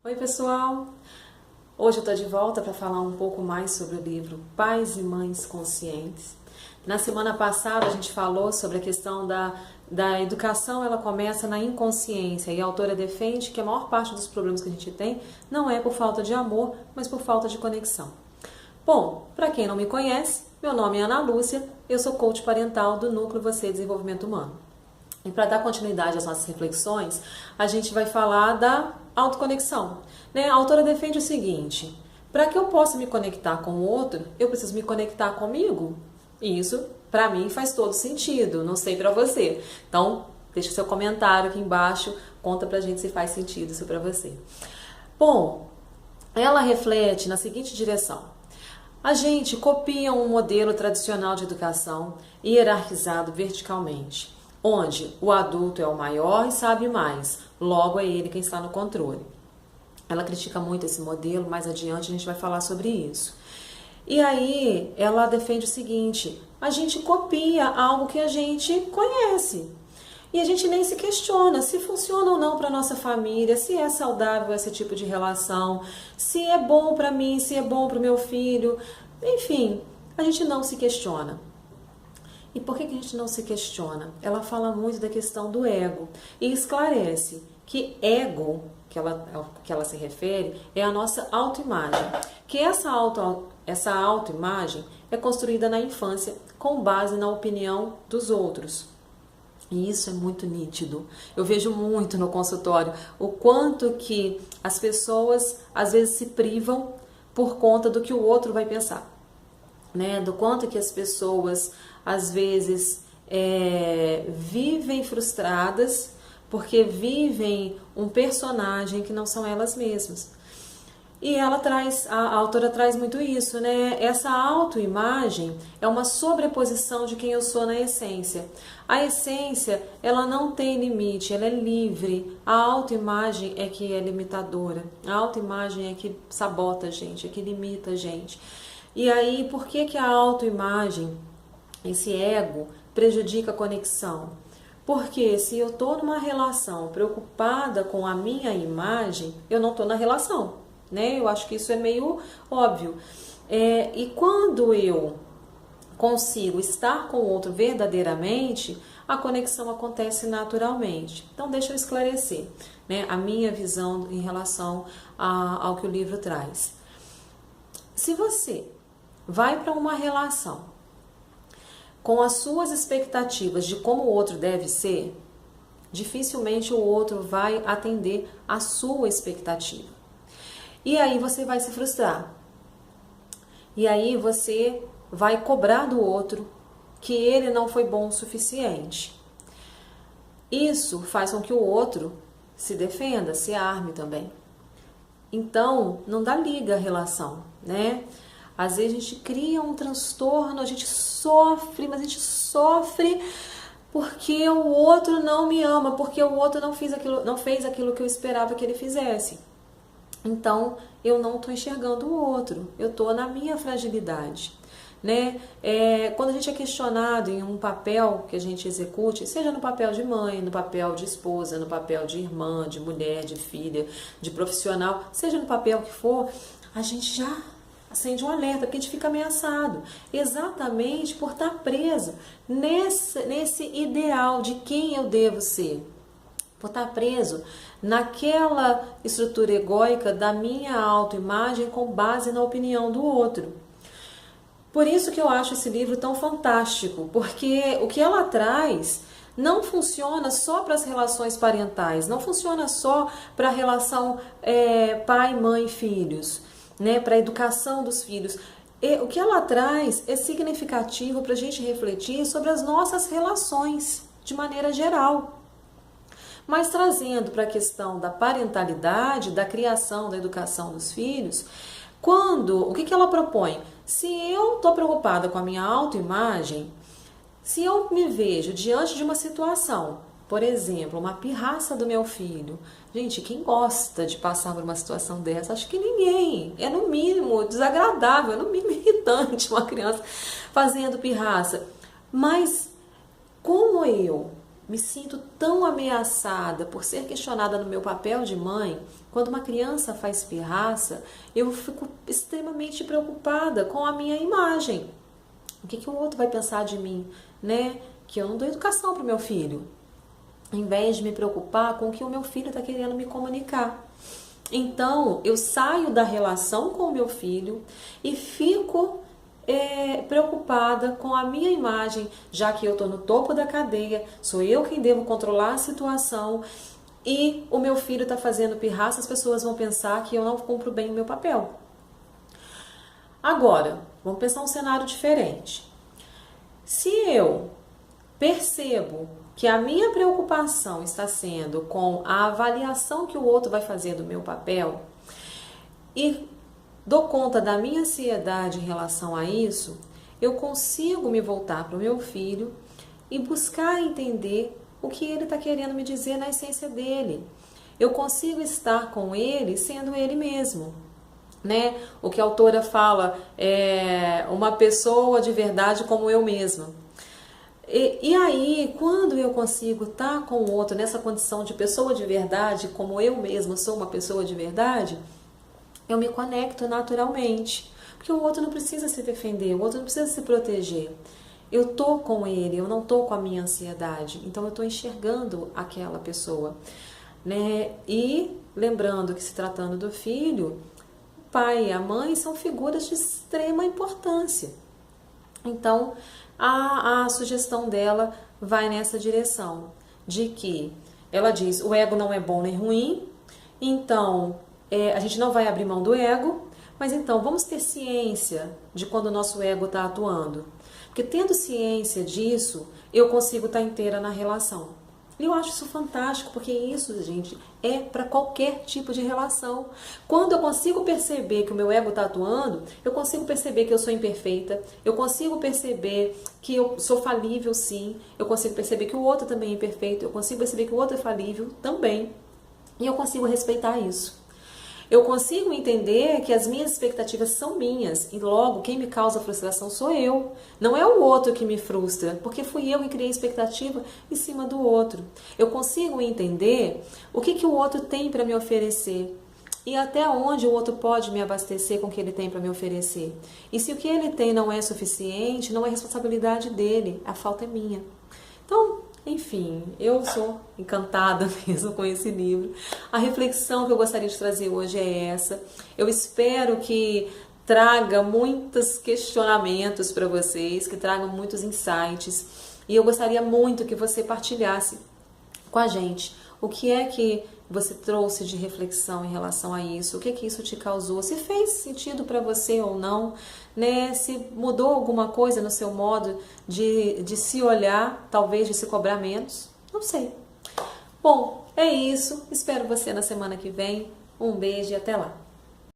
Oi pessoal, hoje eu estou de volta para falar um pouco mais sobre o livro Pais e Mães Conscientes. Na semana passada a gente falou sobre a questão da educação, ela começa na inconsciência, e a autora defende que a maior parte dos problemas que a gente tem não é por falta de amor, mas por falta de conexão. Bom, para quem não me conhece, meu nome é Ana Lúcia, eu sou coach parental do Núcleo Você Desenvolvimento Humano. E para dar continuidade às nossas reflexões, a gente vai falar da autoconexão. A autora defende o seguinte: para que eu possa me conectar com o outro, eu preciso me conectar comigo. E isso, para mim, faz todo sentido. Não sei para você. Então, deixa seu comentário aqui embaixo, conta pra gente se faz sentido isso para você. Bom, ela reflete na seguinte direção: a gente copia um modelo tradicional de educação hierarquizado verticalmente, onde o adulto é o maior e sabe mais, logo é ele quem está no controle. Ela critica muito esse modelo, mais adiante a gente vai falar sobre isso. E aí ela defende o seguinte: a gente copia algo que a gente conhece. E a gente nem se questiona se funciona ou não para nossa família, se é saudável esse tipo de relação, se é bom para mim, se é bom para o meu filho. Enfim, a gente não se questiona. E por que a gente não se questiona? Ela fala muito da questão do ego e esclarece que ego, que ela se refere, é a nossa autoimagem. Que essa autoimagem é construída na infância com base na opinião dos outros. E isso é muito nítido. Eu vejo muito no consultório o quanto que as pessoas às vezes se privam por conta do que o outro vai pensar. Do quanto que as pessoas às vezes vivem frustradas porque vivem um personagem que não são elas mesmas. E a autora traz muito isso, Essa autoimagem é uma sobreposição de quem eu sou na essência. A essência, ela não tem limite, ela é livre. A autoimagem é que é limitadora. A autoimagem é que sabota a gente, é que limita a gente. E aí, por que a autoimagem, esse ego, prejudica a conexão? Porque se eu estou numa relação preocupada com a minha imagem, eu não estou na relação. Eu acho que isso é meio óbvio. E quando eu consigo estar com o outro verdadeiramente, a conexão acontece naturalmente. Então, deixa eu esclarecer a minha visão em relação ao que o livro traz. Se você vai para uma relação com as suas expectativas de como o outro deve ser, dificilmente o outro vai atender a sua expectativa. E aí você vai se frustrar. E aí você vai cobrar do outro que ele não foi bom o suficiente. Isso faz com que o outro se defenda, se arme também. Então, não dá liga a relação, Às vezes a gente cria um transtorno, a gente sofre, mas a gente sofre porque o outro não me ama, porque o outro não fez aquilo que eu esperava que ele fizesse. Então, eu não estou enxergando o outro, eu estou na minha fragilidade. Quando a gente é questionado em um papel que a gente execute, seja no papel de mãe, no papel de esposa, no papel de irmã, de mulher, de filha, de profissional, seja no papel que for, a gente já acende um alerta, porque a gente fica ameaçado, exatamente por estar preso nesse ideal de quem eu devo ser. Por estar preso naquela estrutura egóica da minha autoimagem com base na opinião do outro. Por isso que eu acho esse livro tão fantástico, porque o que ela traz não funciona só para as relações parentais, não funciona só para a relação pai, mãe, filhos, para a educação dos filhos. O que ela traz é significativo para a gente refletir sobre as nossas relações de maneira geral. Mas trazendo para a questão da parentalidade, da criação, da educação dos filhos, o que ela propõe? Se eu estou preocupada com a minha autoimagem, se eu me vejo diante de uma situação, por exemplo, uma pirraça do meu filho, gente, quem gosta de passar por uma situação dessa? Acho que ninguém. É no mínimo desagradável, é no mínimo irritante uma criança fazendo pirraça. Mas como eu me sinto tão ameaçada por ser questionada no meu papel de mãe. Quando uma criança faz pirraça, eu fico extremamente preocupada com a minha imagem. O que o outro vai pensar de mim, né? Que eu não dou educação para o meu filho, em vez de me preocupar com o que o meu filho está querendo me comunicar. Então, eu saio da relação com o meu filho e fico preocupada com a minha imagem, já que eu estou no topo da cadeia, sou eu quem devo controlar a situação e o meu filho está fazendo pirraça, as pessoas vão pensar que eu não cumpro bem o meu papel. Agora, vamos pensar um cenário diferente. Se eu percebo que a minha preocupação está sendo com a avaliação que o outro vai fazer do meu papel e dou conta da minha ansiedade em relação a isso, eu consigo me voltar para o meu filho e buscar entender o que ele está querendo me dizer na essência dele. Eu consigo estar com ele sendo ele mesmo. Né? O que a autora fala é uma pessoa de verdade como eu mesma. E aí, quando eu consigo estar com o outro nessa condição de pessoa de verdade, como eu mesma sou uma pessoa de verdade, eu me conecto naturalmente. Porque o outro não precisa se defender, o outro não precisa se proteger. Eu tô com ele, eu não tô com a minha ansiedade. Então eu tô enxergando aquela pessoa, né? E lembrando que se tratando do filho, o pai e a mãe são figuras de extrema importância. Então, a sugestão dela vai nessa direção, de que ela diz, o ego não é bom nem ruim, então a gente não vai abrir mão do ego, mas então vamos ter ciência de quando o nosso ego está atuando. Porque tendo ciência disso, eu consigo estar inteira na relação. E eu acho isso fantástico, porque isso, gente, é para qualquer tipo de relação. Quando eu consigo perceber que o meu ego está atuando, eu consigo perceber que eu sou imperfeita, eu consigo perceber que eu sou falível, sim, eu consigo perceber que o outro também é imperfeito, eu consigo perceber que o outro é falível também, e eu consigo respeitar isso. Eu consigo entender que as minhas expectativas são minhas e logo quem me causa frustração sou eu. Não é o outro que me frustra, porque fui eu que criei expectativa em cima do outro. Eu consigo entender o que o outro tem para me oferecer e até onde o outro pode me abastecer com o que ele tem para me oferecer. E se o que ele tem não é suficiente, não é responsabilidade dele, a falta é minha. Então, enfim, eu sou encantada mesmo com esse livro. A reflexão que eu gostaria de trazer hoje é essa. Eu espero que traga muitos questionamentos para vocês, que tragam muitos insights. E eu gostaria muito que você partilhasse com a gente o que é que você trouxe de reflexão em relação a isso, o que é que isso te causou, se fez sentido para você ou não, né? Se mudou alguma coisa no seu modo de se olhar, talvez de se cobrar menos, não sei. Bom, é isso, espero você na semana que vem, um beijo e até lá.